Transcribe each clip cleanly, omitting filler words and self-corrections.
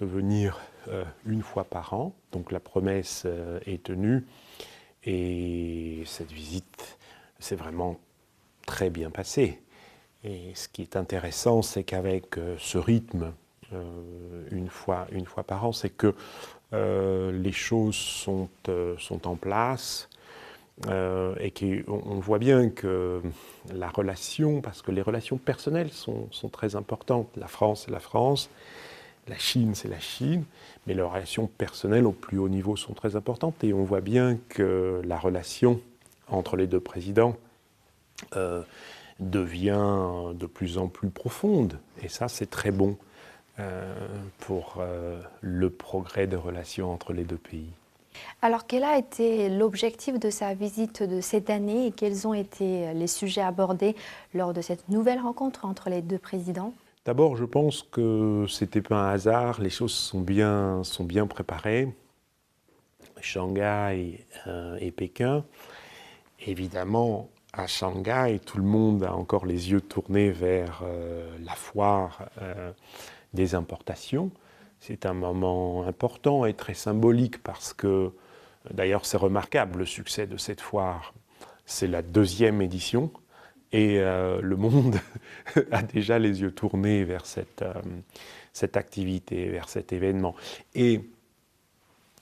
de venir une fois par an. Donc la promesse est tenue et cette visite s'est vraiment très bien passée. Et ce qui est intéressant, c'est qu'avec ce rythme, une fois par an, c'est que les choses sont en place et qu'on voit bien que la relation, parce que les relations personnelles sont très importantes. La France, c'est la France, la Chine, c'est la Chine, mais les relations personnelles au plus haut niveau sont très importantes et on voit bien que la relation entre les deux présidents devient de plus en plus profonde. Et ça, c'est très bon pour le progrès des relations entre les deux pays. Alors, quel a été l'objectif de sa visite de cette année et quels ont été les sujets abordés lors de cette nouvelle rencontre entre les deux présidents? D'abord, je pense que c'était pas un hasard, les choses sont bien préparées. Shanghai et Pékin. Évidemment, à Shanghai, tout le monde a encore les yeux tournés vers la foire des importations. C'est un moment important et très symbolique parce que, d'ailleurs, c'est remarquable le succès de cette foire. C'est la 2e édition et le monde a déjà les yeux tournés vers cette activité, vers cet événement. Et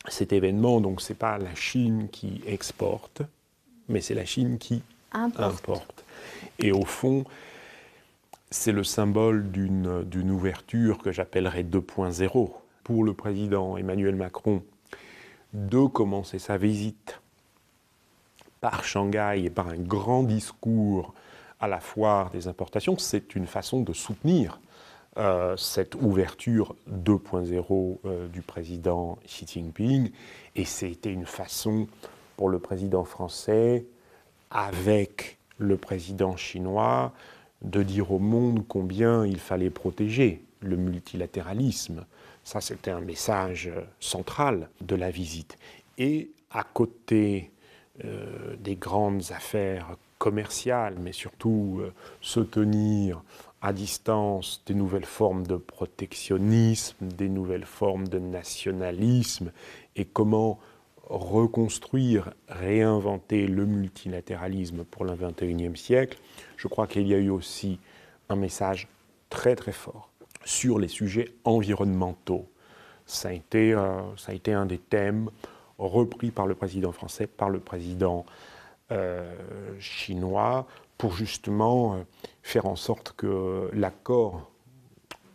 cet événement, donc, c'est pas la Chine qui exporte, mais c'est la Chine qui importe. Et au fond, c'est le symbole d'une ouverture que j'appellerais 2.0 pour le président Emmanuel Macron de commencer sa visite par Shanghai et par un grand discours à la foire des importations. C'est une façon de soutenir cette ouverture 2.0 du président Xi Jinping. Et c'était une façon pour le président français, avec le président chinois, de dire au monde combien il fallait protéger le multilatéralisme. Ça, c'était un message central de la visite. Et à côté des grandes affaires commerciales, mais surtout se tenir à distance des nouvelles formes de protectionnisme, des nouvelles formes de nationalisme, et comment reconstruire, réinventer le multilatéralisme pour le XXIe siècle, je crois qu'il y a eu aussi un message très très fort sur les sujets environnementaux. Ça a été un des thèmes repris par le président français, par le président chinois, pour justement faire en sorte que l'accord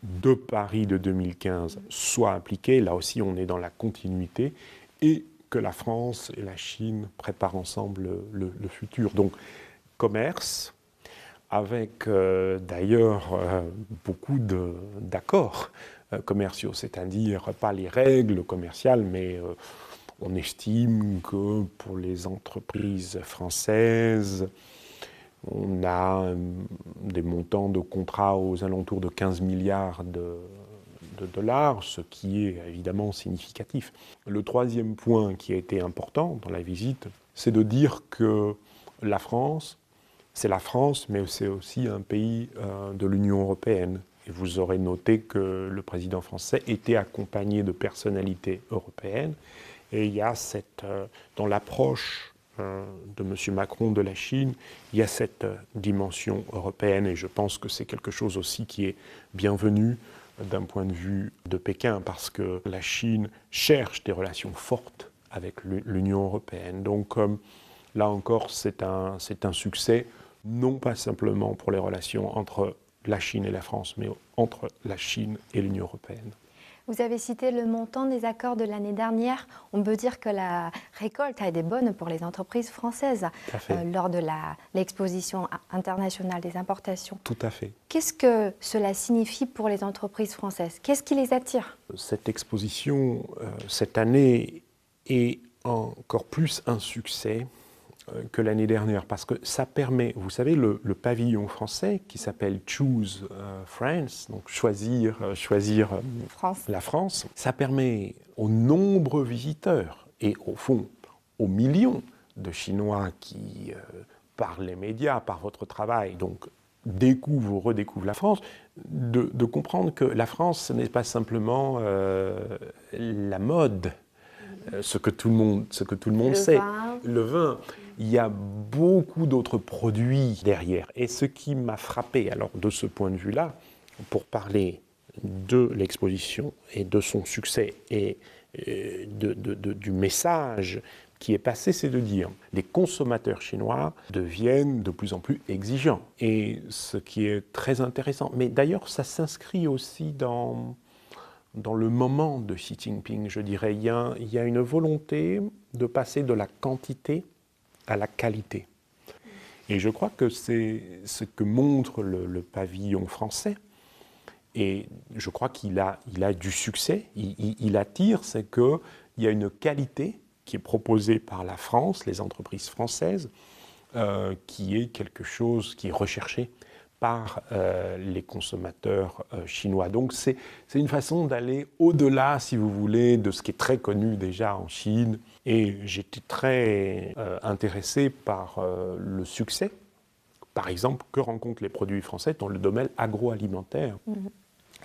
de Paris de 2015 soit appliqué. Là aussi, on est dans la continuité, et que la France et la Chine préparent ensemble le futur. Donc, commerce, avec d'ailleurs beaucoup d'accords commerciaux, c'est-à-dire pas les règles commerciales, mais on estime que pour les entreprises françaises, on a des montants de contrats aux alentours de 15 milliards de dollars, ce qui est évidemment significatif. Le troisième point qui a été important dans la visite, c'est de dire que la France, c'est la France, mais c'est aussi un pays de l'Union européenne. Et vous aurez noté que le président français était accompagné de personnalités européennes. Et il y a dans l'approche de M. Macron de la Chine, il y a cette dimension européenne. Et je pense que c'est quelque chose aussi qui est bienvenu d'un point de vue de Pékin, parce que la Chine cherche des relations fortes avec l'Union européenne. Donc là encore, c'est un succès, non pas simplement pour les relations entre la Chine et la France, mais entre la Chine et l'Union européenne. Vous avez cité le montant des accords de l'année dernière. On peut dire que la récolte a été bonne pour les entreprises françaises lors de l'exposition internationale des importations. Tout à fait. Qu'est-ce que cela signifie pour les entreprises françaises? Qu'est-ce qui les attire? Cette exposition, cette année, est encore plus un succès que l'année dernière, parce que ça permet, vous savez, le pavillon français qui s'appelle Choose France, donc choisir la France, ça permet aux nombreux visiteurs et au fond aux millions de Chinois qui, par les médias, par votre travail, donc découvrent ou redécouvrent la France, de comprendre que la France, ce n'est pas simplement la mode, ce que tout le monde sait. Le vin. Il y a beaucoup d'autres produits derrière. Et ce qui m'a frappé, alors de ce point de vue-là, pour parler de l'exposition et de son succès et du message qui est passé, c'est de dire les consommateurs chinois deviennent de plus en plus exigeants. Et ce qui est très intéressant, mais d'ailleurs ça s'inscrit aussi dans le moment de Xi Jinping, je dirais. Il y a une volonté de passer de la quantité à la qualité. Et je crois que c'est ce que montre le pavillon français. Et je crois qu'il a du succès, il attire, c'est qu'il y a une qualité qui est proposée par la France, les entreprises françaises, qui est quelque chose qui est recherché par les consommateurs chinois. Donc c'est une façon d'aller au-delà, si vous voulez, de ce qui est très connu déjà en Chine. Et j'étais très intéressé par le succès, par exemple, que rencontrent les produits français dans le domaine agroalimentaire.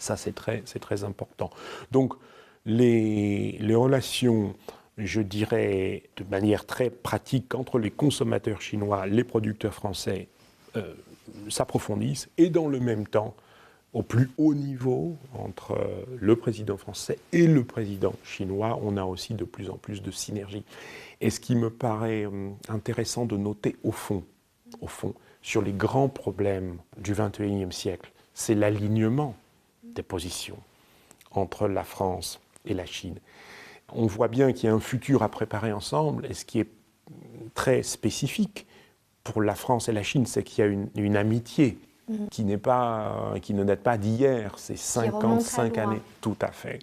Ça, c'est très important. Donc, les relations, je dirais, de manière très pratique entre les consommateurs chinois, les producteurs français, s'approfondissent. Et dans le même temps, au plus haut niveau, entre le président français et le président chinois, on a aussi de plus en plus de synergie. Et ce qui me paraît intéressant de noter au fond, sur les grands problèmes du XXIe siècle, c'est l'alignement des positions entre la France et la Chine. On voit bien qu'il y a un futur à préparer ensemble, et ce qui est très spécifique pour la France et la Chine, c'est qu'il y a une amitié qui ne date pas d'hier, c'est 55 années, tout à fait.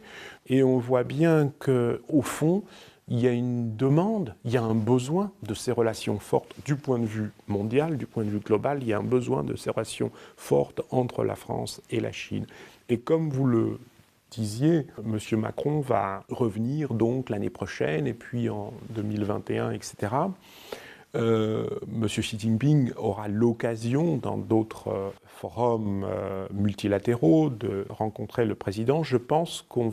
Et on voit bien qu'au fond, il y a une demande, il y a un besoin de ces relations fortes du point de vue mondial, du point de vue global, il y a un besoin de ces relations fortes entre la France et la Chine. Et comme vous le disiez, M. Macron va revenir donc l'année prochaine, et puis en 2021, etc. M. Xi Jinping aura l'occasion, dans d'autres forums multilatéraux, de rencontrer le président. Je pense qu'on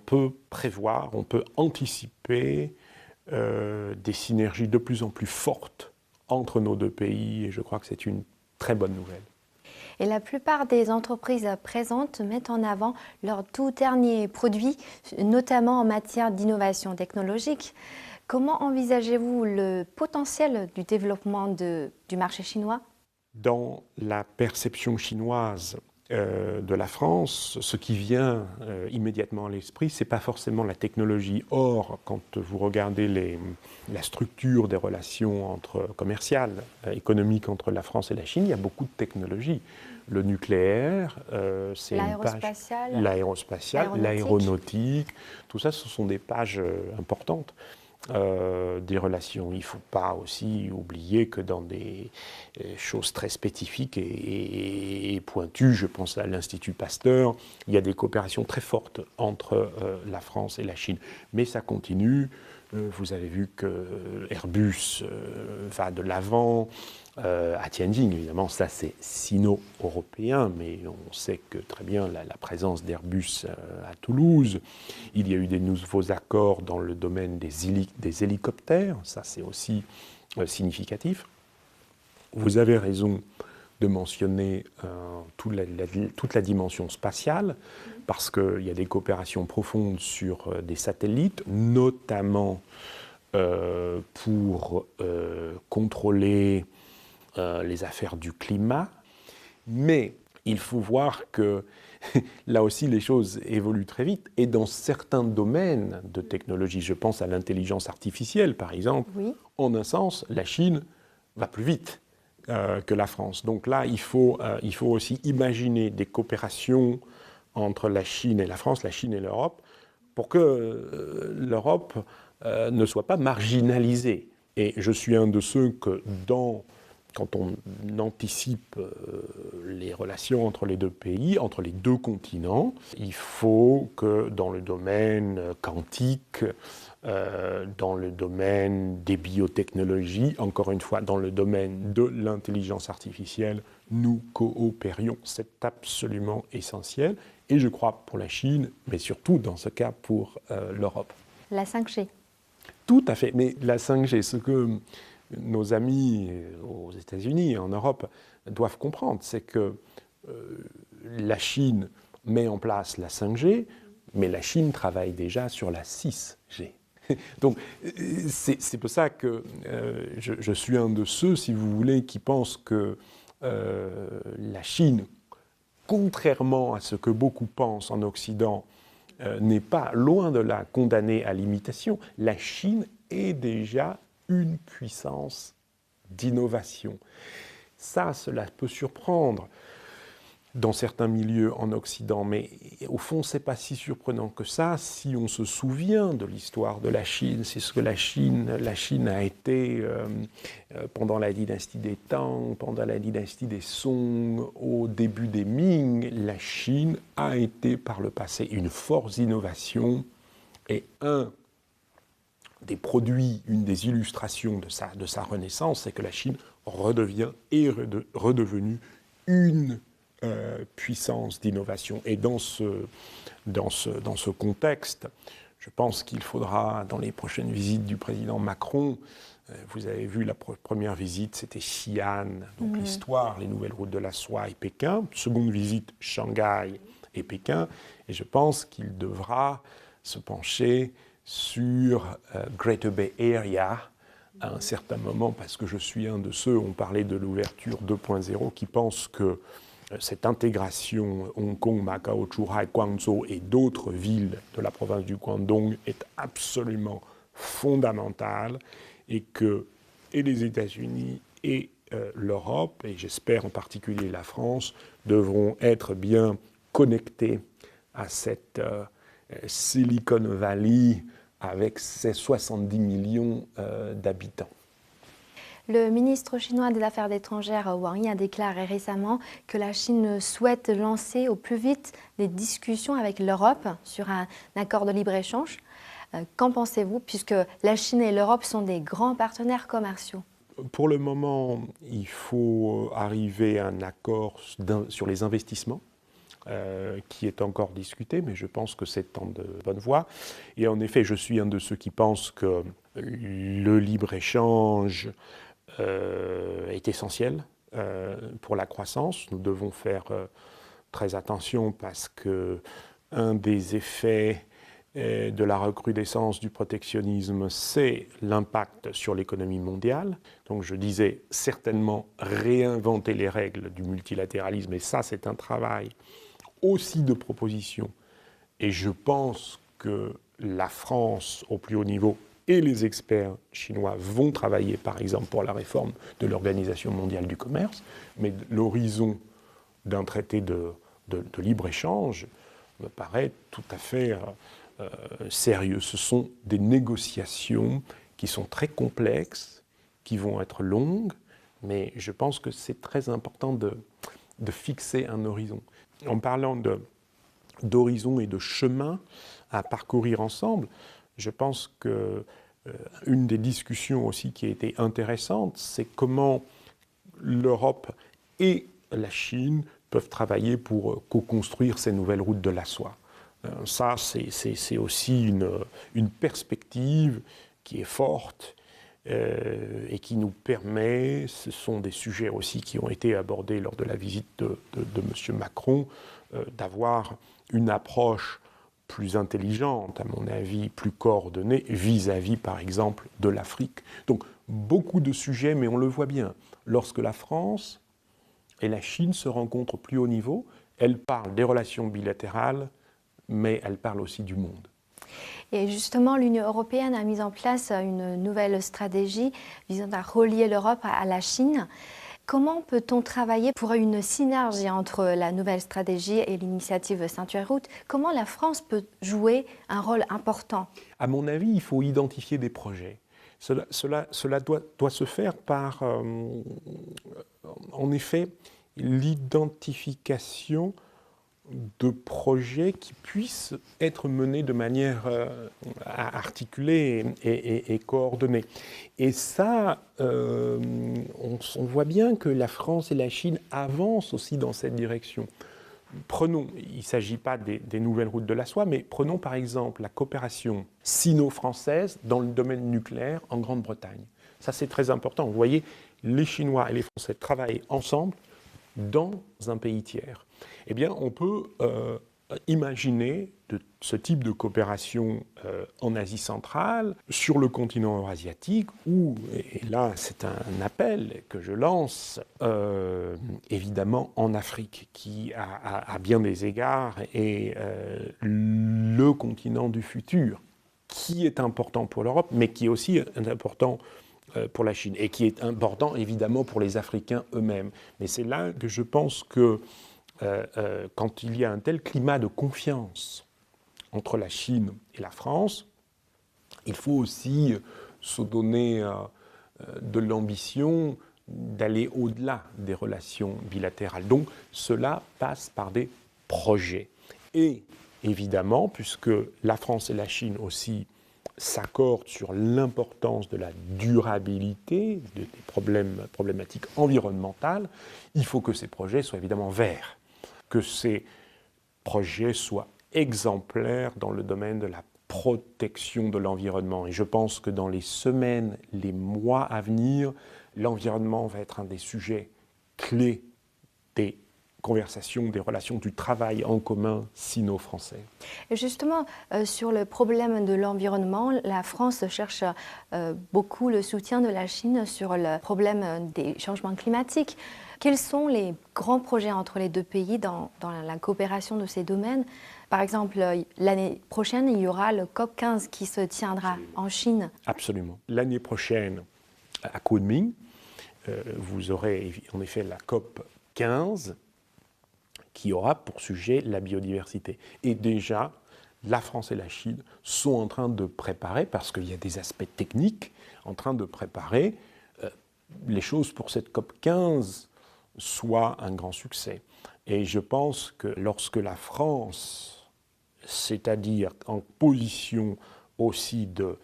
peut prévoir, on peut anticiper des synergies de plus en plus fortes entre nos deux pays, et je crois que c'est une très bonne nouvelle. Et la plupart des entreprises présentes mettent en avant leurs tout derniers produits, notamment en matière d'innovation technologique. Comment envisagez-vous le potentiel du développement du marché chinois ? Dans la perception chinoise de la France, ce qui vient immédiatement à l'esprit, ce n'est pas forcément la technologie. Or, quand vous regardez la structure des relations commerciales, économiques entre la France et la Chine, il y a beaucoup de technologies. Le nucléaire, c'est l'aérospatiale, l'aéronautique, tout ça, ce sont des pages importantes. Des relations. Il ne faut pas aussi oublier que dans des choses très spécifiques et pointues, je pense à l'Institut Pasteur, il y a des coopérations très fortes entre la France et la Chine. Mais ça continue. Vous avez vu que Airbus va de l'avant à Tianjin, évidemment, ça c'est sino-européen, mais on sait que très bien la présence d'Airbus à Toulouse. Il y a eu des nouveaux accords dans le domaine des hélicoptères, ça c'est aussi significatif. Vous avez raison de mentionner toute la dimension spatiale, parce qu'il y a des coopérations profondes sur des satellites, notamment pour contrôler les affaires du climat. Mais il faut voir que là aussi les choses évoluent très vite, et dans certains domaines de technologie, je pense à l'intelligence artificielle par exemple, en un sens, la Chine va plus vite que la France. Donc là, il faut aussi imaginer des coopérations entre la Chine et la France, la Chine et l'Europe, pour que l'Europe ne soit pas marginalisée. Et je suis un de ceux que, quand on anticipe les relations entre les deux pays, entre les deux continents, il faut que dans le domaine quantique, dans le domaine des biotechnologies, encore une fois, dans le domaine de l'intelligence artificielle, nous coopérions. C'est absolument essentiel. Et je crois pour la Chine, mais surtout dans ce cas pour l'Europe. La 5G. Tout à fait. Mais la 5G, ce que nos amis aux États-Unis et en Europe doivent comprendre, c'est que la Chine met en place la 5G, mais la Chine travaille déjà sur la 6G. Donc, c'est pour ça que je suis un de ceux, si vous voulez, qui pensent que la Chine, contrairement à ce que beaucoup pensent en Occident, n'est pas loin de là condamnée à l'imitation. La Chine est déjà une puissance d'innovation. Ça, cela peut surprendre dans certains milieux en Occident, mais au fond, ce n'est pas si surprenant que ça si on se souvient de l'histoire de la Chine. C'est ce que la Chine a été pendant la dynastie des Tang, pendant la dynastie des Song, au début des Ming. La Chine a été par le passé une force d'innovation et un des produits, une des illustrations de sa renaissance, c'est que la Chine est redevenue une puissance d'innovation. Et dans ce contexte, je pense qu'il faudra, dans les prochaines visites du président Macron, vous avez vu la première visite, c'était Xi'an, donc l'histoire, les nouvelles routes de la soie et Pékin. Seconde visite, Shanghai et Pékin. Et je pense qu'il devra se pencher sur Greater Bay Area à un certain moment, parce que je suis un de ceux, on parlait de l'ouverture 2.0, qui pensent que cette intégration Hong Kong, Macao, Zhuhai, Guangzhou et d'autres villes de la province du Guangdong est absolument fondamentale et que et les États-Unis et l'Europe, et j'espère en particulier la France, devront être bien connectés à cette Silicon Valley avec ses 70 millions d'habitants. Le ministre chinois des Affaires étrangères, Wang Yi, a déclaré récemment que la Chine souhaite lancer au plus vite des discussions avec l'Europe sur un accord de libre-échange. Qu'en pensez-vous, puisque la Chine et l'Europe sont des grands partenaires commerciaux? Pour le moment, il faut arriver à un accord sur les investissements, qui est encore discuté, mais je pense que c'est en de bonne voie. Et en effet, je suis un de ceux qui pensent que le libre-échange est essentiel pour la croissance. Nous devons faire très attention parce que un des effets de la recrudescence du protectionnisme, c'est l'impact sur l'économie mondiale. Donc je disais certainement réinventer les règles du multilatéralisme, et ça c'est un travail aussi de proposition. Et je pense que la France au plus haut niveau et les experts chinois vont travailler, par exemple, pour la réforme de l'Organisation mondiale du commerce, mais l'horizon d'un traité de libre-échange me paraît tout à fait sérieux. Ce sont des négociations qui sont très complexes, qui vont être longues, mais je pense que c'est très important de fixer un horizon. En parlant d'horizon et de chemin à parcourir ensemble, je pense que une des discussions aussi qui a été intéressante, c'est comment l'Europe et la Chine peuvent travailler pour co-construire ces nouvelles routes de la soie. Ça, c'est aussi une perspective qui est forte et qui nous permet, ce sont des sujets aussi qui ont été abordés lors de la visite de M. Macron, d'avoir une approche plus intelligente, à mon avis, plus coordonnée, vis-à-vis, par exemple, de l'Afrique. Donc, beaucoup de sujets, mais on le voit bien. Lorsque la France et la Chine se rencontrent au plus haut niveau, elles parlent des relations bilatérales, mais elles parlent aussi du monde. Et justement, l'Union européenne a mis en place une nouvelle stratégie visant à relier l'Europe à la Chine. Comment peut-on travailler pour une synergie entre la nouvelle stratégie et l'initiative Ceinture et Route? Comment la France peut jouer un rôle important? À mon avis, il faut identifier des projets. Cela doit se faire par, en effet, l'identification de projets qui puissent être menés de manière articulée et coordonnée. Et ça, on voit bien que la France et la Chine avancent aussi dans cette direction. Prenons, il ne s'agit pas des nouvelles routes de la soie, mais prenons par exemple la coopération sino-française dans le domaine nucléaire en Grande-Bretagne. Ça, c'est très important. Vous voyez, les Chinois et les Français travaillent ensemble dans un pays tiers. Eh bien, on peut imaginer ce type de coopération en Asie centrale, sur le continent eurasiatique, ou, et là c'est un appel que je lance, évidemment en Afrique, qui à bien des égards est le continent du futur, qui est important pour l'Europe, mais qui est aussi important pour la Chine, et qui est important évidemment pour les Africains eux-mêmes. Mais c'est là que je pense que quand il y a un tel climat de confiance entre la Chine et la France, il faut aussi se donner de l'ambition d'aller au-delà des relations bilatérales. Donc cela passe par des projets. Et évidemment, puisque la France et la Chine aussi s'accordent sur l'importance de la durabilité, des problématiques environnementales, il faut que ces projets soient évidemment verts, que ces projets soient exemplaires dans le domaine de la protection de l'environnement. Et je pense que dans les semaines, les mois à venir, l'environnement va être un des sujets clés des conversations, des relations, du travail en commun sino-français. Et justement, sur le problème de l'environnement, la France cherche beaucoup le soutien de la Chine sur le problème des changements climatiques. Quels sont les grands projets entre les deux pays dans la coopération de ces domaines? Par exemple, l'année prochaine, il y aura le COP15 qui se tiendra en Chine. Absolument. L'année prochaine, à Kunming, vous aurez en effet la COP15 qui aura pour sujet la biodiversité. Et déjà, la France et la Chine sont en train de préparer, parce qu'il y a des aspects techniques, en train de préparer les choses pour cette COP15 soit un grand succès. Et je pense que lorsque la France, c'est-à-dire en position aussi de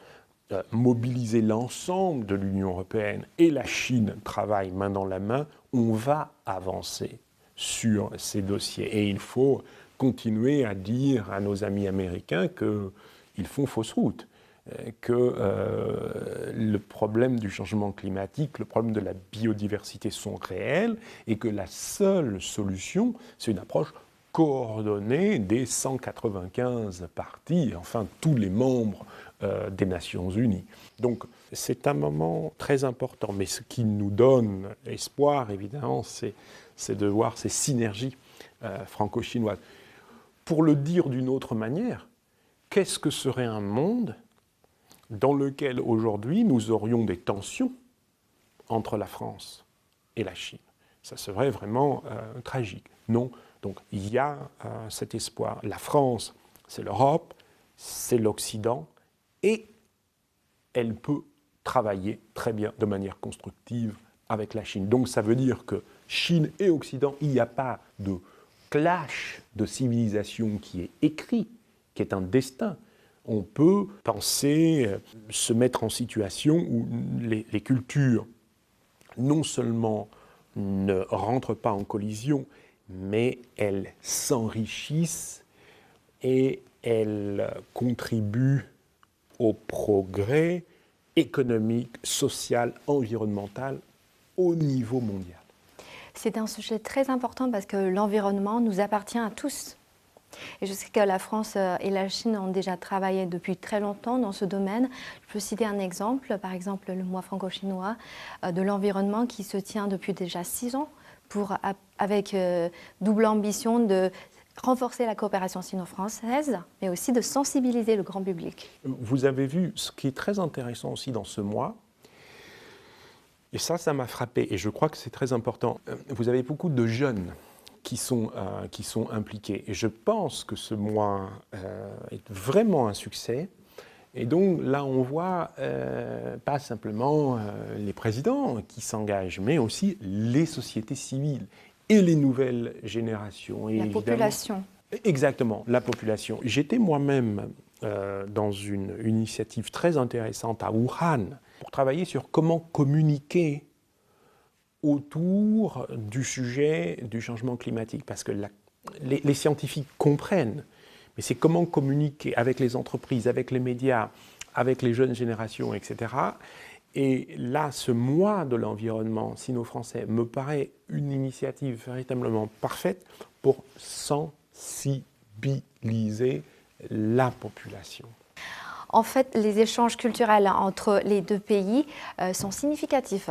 mobiliser l'ensemble de l'Union européenne, et la Chine travaillent main dans la main, on va avancer sur ces dossiers. Et il faut continuer à dire à nos amis américains qu'ils font fausse route, que le problème du changement climatique, le problème de la biodiversité sont réels, et que la seule solution, c'est une approche coordonnée des 195 parties, enfin tous les membres des Nations Unies. Donc c'est un moment très important, mais ce qui nous donne espoir, évidemment, c'est de voir ces synergies franco-chinoises. Pour le dire d'une autre manière, qu'est-ce que serait un monde dans lequel aujourd'hui nous aurions des tensions entre la France et la Chine? Ça serait vraiment tragique. Non. Donc il y a cet espoir. La France, c'est l'Europe, c'est l'Occident, et elle peut travailler très bien, de manière constructive, avec la Chine. Donc ça veut dire que Chine et Occident, il n'y a pas de clash de civilisation qui est écrit, qui est un destin. On peut penser, se mettre en situation où les cultures non seulement ne rentrent pas en collision, mais elles s'enrichissent et elles contribuent au progrès économique, social, environnemental au niveau mondial. C'est un sujet très important parce que l'environnement nous appartient à tous. Et je sais que la France et la Chine ont déjà travaillé depuis très longtemps dans ce domaine. Je peux citer un exemple, par exemple le mois franco-chinois de l'environnement qui se tient depuis déjà 6 ans avec double ambition de renforcer la coopération sino-française, mais aussi de sensibiliser le grand public. Vous avez vu, ce qui est très intéressant aussi dans ce mois, et ça m'a frappé, et je crois que c'est très important, vous avez beaucoup de jeunes qui sont impliqués. Et je pense que ce mois est vraiment un succès, Et donc là, on voit pas simplement les présidents qui s'engagent, mais aussi les sociétés civiles et les nouvelles générations. Et la population. Exactement, la population. J'étais moi-même dans une initiative très intéressante à Wuhan pour travailler sur comment communiquer autour du sujet du changement climatique. Parce que les scientifiques comprennent, mais c'est comment communiquer avec les entreprises, avec les médias, avec les jeunes générations, etc. Et là, ce mois de l'environnement sino-français me paraît une initiative véritablement parfaite pour sensibiliser la population. En fait, les échanges culturels entre les deux pays sont significatifs.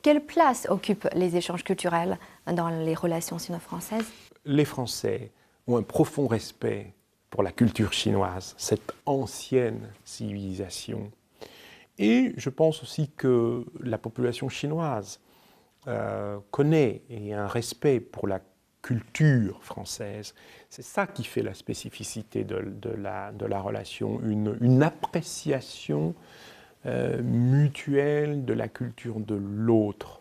Quelle place occupent les échanges culturels dans les relations sino-françaises? Les Français ont un profond respect pour la culture chinoise, cette ancienne civilisation. Et je pense aussi que la population chinoise connaît et a un respect pour la culture française. C'est ça qui fait la spécificité de la relation, une appréciation mutuelle de la culture de l'autre.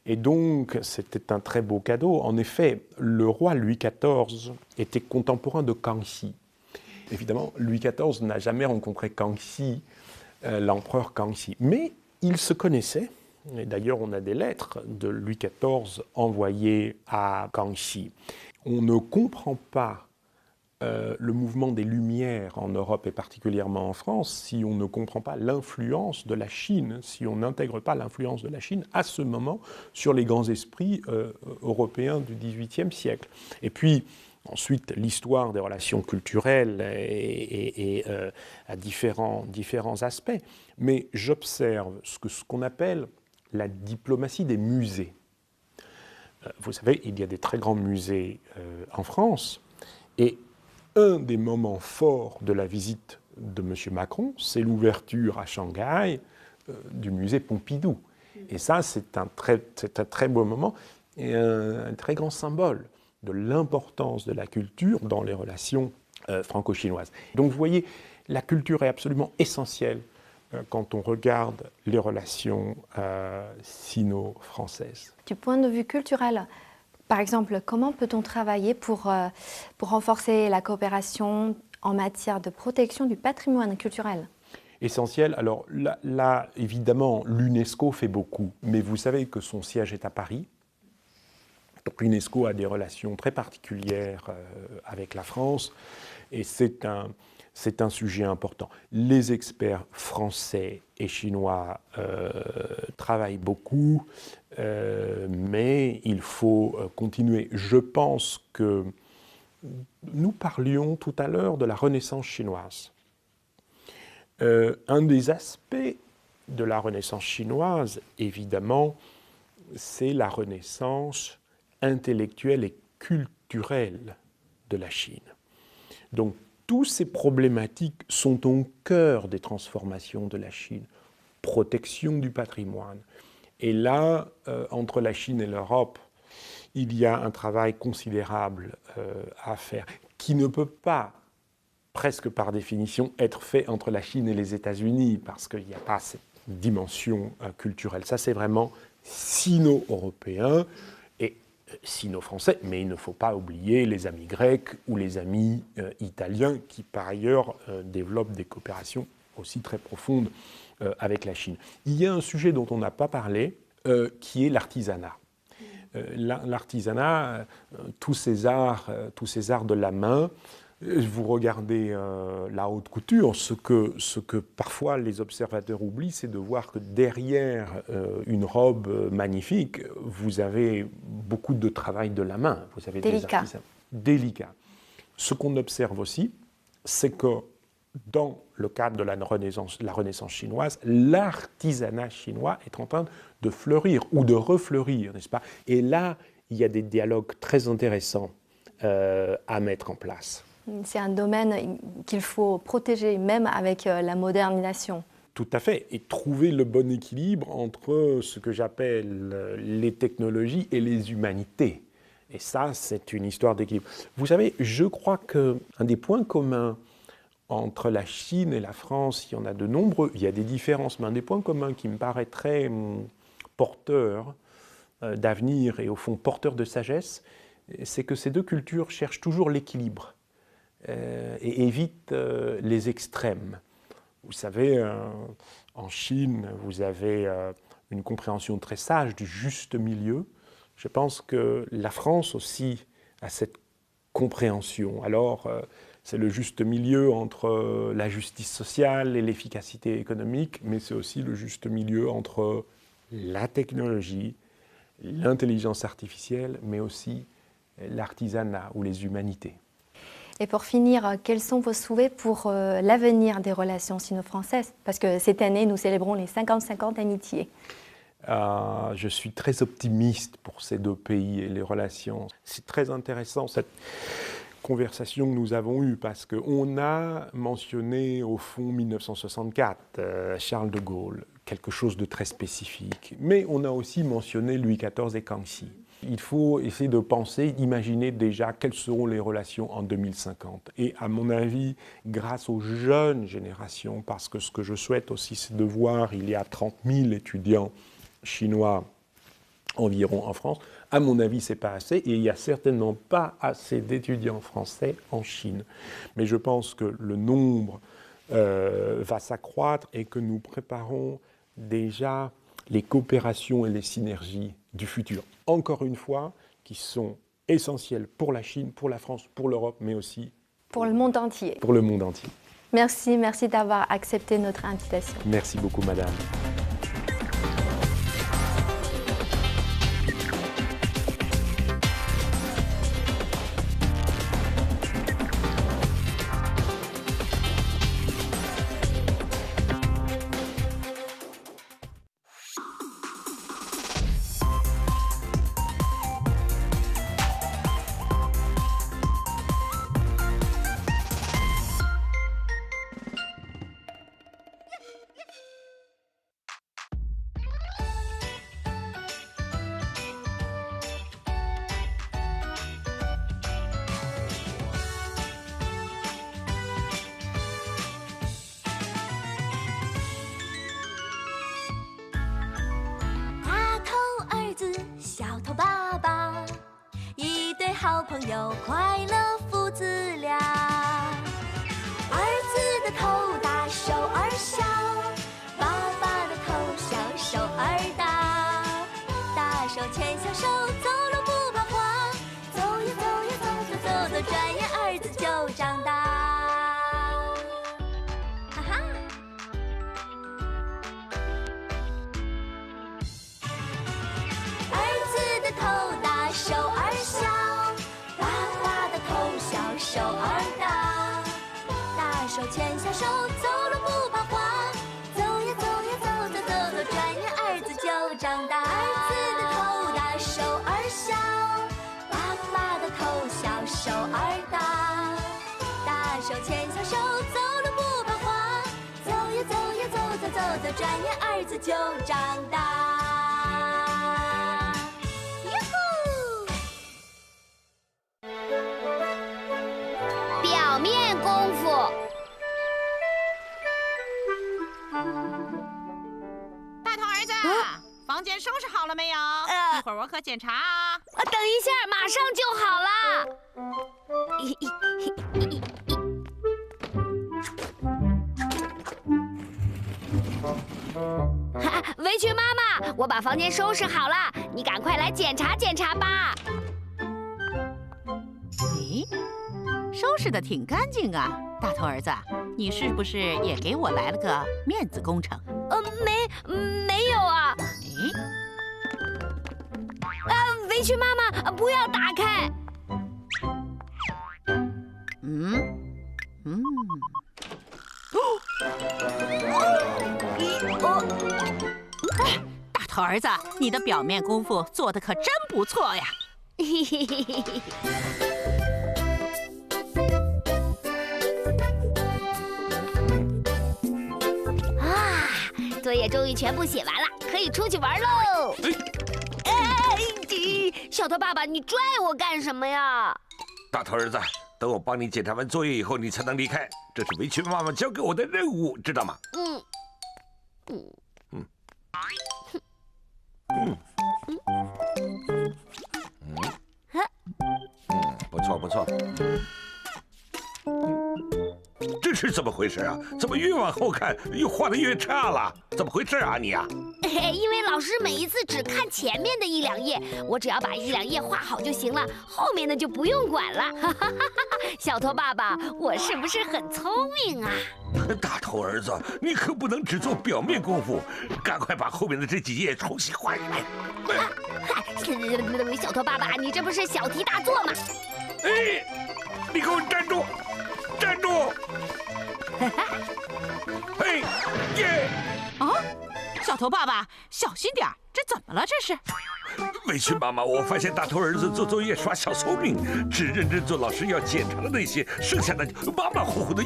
Et donc, c'était un très beau cadeau. En effet, le roi Louis XIV était contemporain de Kangxi. Évidemment, Louis XIV n'a jamais rencontré Kangxi, l'empereur Kangxi. Mais ils se connaissaient. Et d'ailleurs, on a des lettres de Louis XIV envoyées à Kangxi. On ne comprend pas le mouvement des Lumières en Europe et particulièrement en France si on ne comprend pas l'influence de la Chine, si on n'intègre pas l'influence de la Chine à ce moment sur les grands esprits européens du XVIIIe siècle. Et puis, ensuite, l'histoire des relations culturelles à différents aspects. Mais j'observe ce qu'on appelle la diplomatie des musées. Vous savez, il y a des très grands musées en France, et un des moments forts de la visite de M. Macron, c'est l'ouverture à Shanghai du musée Pompidou. Et ça, c'est un très beau moment et un très grand symbole de l'importance de la culture dans les relations franco-chinoises. Donc vous voyez, la culture est absolument essentielle quand on regarde les relations sino-françaises. Du point de vue culturel, par exemple, comment peut-on travailler pour renforcer la coopération en matière de protection du patrimoine culturel? Essentiel. Alors là, évidemment, l'UNESCO fait beaucoup, mais vous savez que son siège est à Paris. Donc l'UNESCO a des relations très particulières avec la France, et c'est un sujet important. Les experts français et chinois travaillent beaucoup, mais il faut continuer. Je pense que nous parlions tout à l'heure de la Renaissance chinoise. Un des aspects de la Renaissance chinoise, évidemment, c'est la Renaissance intellectuelle et culturelle de la Chine. Donc, toutes ces problématiques sont au cœur des transformations de la Chine. Protection du patrimoine. Et là, entre la Chine et l'Europe, il y a un travail considérable à faire, qui ne peut pas, presque par définition, être fait entre la Chine et les États-Unis, parce qu'il n'y a pas cette dimension culturelle. Ça, c'est vraiment sino-européen et sino-français, mais il ne faut pas oublier les amis grecs ou les amis italiens qui, par ailleurs, développent des coopérations aussi très profondes avec la Chine. Il y a un sujet dont on n'a pas parlé, qui est l'artisanat. L'artisanat, tous ces arts de la main. Vous regardez la haute couture, ce que parfois les observateurs oublient, c'est de voir que derrière une robe magnifique, vous avez beaucoup de travail de la main. Vous avez délicat. Des artisans délicats. Ce qu'on observe aussi, c'est que dans le cadre de la Renaissance chinoise, l'artisanat chinois est en train de fleurir ou de refleurir, n'est-ce pas? Et là, il y a des dialogues très intéressants à mettre en place. C'est un domaine qu'il faut protéger, même avec la modernisation. Tout à fait, et trouver le bon équilibre entre ce que j'appelle les technologies et les humanités. Et ça, c'est une histoire d'équilibre. Vous savez, je crois qu'un des points communs entre la Chine et la France, il y en a de nombreux. Il y a des différences, mais un des points communs qui me paraît très porteur d'avenir et au fond porteur de sagesse, c'est que ces deux cultures cherchent toujours l'équilibre et évitent les extrêmes. Vous savez, en Chine, vous avez une compréhension très sage du juste milieu. Je pense que la France aussi a cette compréhension. Alors, c'est le juste milieu entre la justice sociale et l'efficacité économique, mais c'est aussi le juste milieu entre la technologie, l'intelligence artificielle, mais aussi l'artisanat ou les humanités. Et pour finir, quels sont vos souhaits pour l'avenir des relations sino-françaises? Parce que cette année, nous célébrons les 50-50 d'amitié. Je suis très optimiste pour ces deux pays et les relations. C'est très intéressant cette conversation que nous avons eue parce qu'on a mentionné au fond 1964, Charles de Gaulle, quelque chose de très spécifique. Mais on a aussi mentionné Louis XIV et Kangxi. Il faut essayer de penser, d'imaginer déjà quelles seront les relations en 2050. Et à mon avis, grâce aux jeunes générations, parce que ce que je souhaite aussi, c'est de voir, il y a 30 000 étudiants chinois environ en France. À mon avis, ce n'est pas assez, et il n'y a certainement pas assez d'étudiants français en Chine. Mais je pense que le nombre va s'accroître et que nous préparons déjà les coopérations et les synergies du futur. Encore une fois, qui sont essentielles pour la Chine, pour la France, pour l'Europe, mais aussi pour le monde entier. Pour le monde entier. Merci d'avoir accepté notre invitation. Merci beaucoup, madame.好朋友，快乐父子俩。儿子的头大，手儿小，爸爸的头小，手儿大。大手牵小手，走路不怕滑，走呀走呀走走走走，转眼儿子就长大。哈哈。儿子的头大，手儿小。手儿大，大手牵小手，走路不怕滑，走呀走呀走走走走，转眼儿子就长大。儿子的头大，手儿小，爸爸的头小，手儿大，大手牵小手，走路不怕滑，走呀走呀走走走走，转眼儿子就长大。表面功夫。大头儿子，房间收拾好了没有？一会儿我可检查啊。等一下，马上就好了。围裙妈妈，我把房间收拾好了，你赶快来检查检查吧。咦？收拾得挺干净啊，大头儿子，你是不是也给我来了个面子工程？没有啊。围裙妈妈，不要打开。大头儿子，你的表面功夫做得可真不错呀。嘿嘿嘿嘿嘿。作业终于全部写完了，可以出去玩喽！小头爸爸，你拽我干什么呀？大头儿子，等我帮你检查完作业以后，你才能离开。这是围裙妈妈交给我的任务，知道吗？不错不错。这是怎么回事啊？怎么越往后看又画得越差了？怎么回事啊你啊？因为老师每一次只看前面的1、2页，我只要把1、2页画好就行了，后面的就不用管了。小头爸爸，我是不是很聪明啊？大头儿子，你可不能只做表面功夫，赶快把后面的这几页重新画一遍。小头爸爸，你这不是小题大做吗？哎，你给我站住！站住！嘿，耶！啊，小头爸爸，小心点儿，这怎么了？这是？委屈妈妈，我发现大头儿子做作业耍小聪明，只认真做老师要检查的那些，剩下的马马虎虎的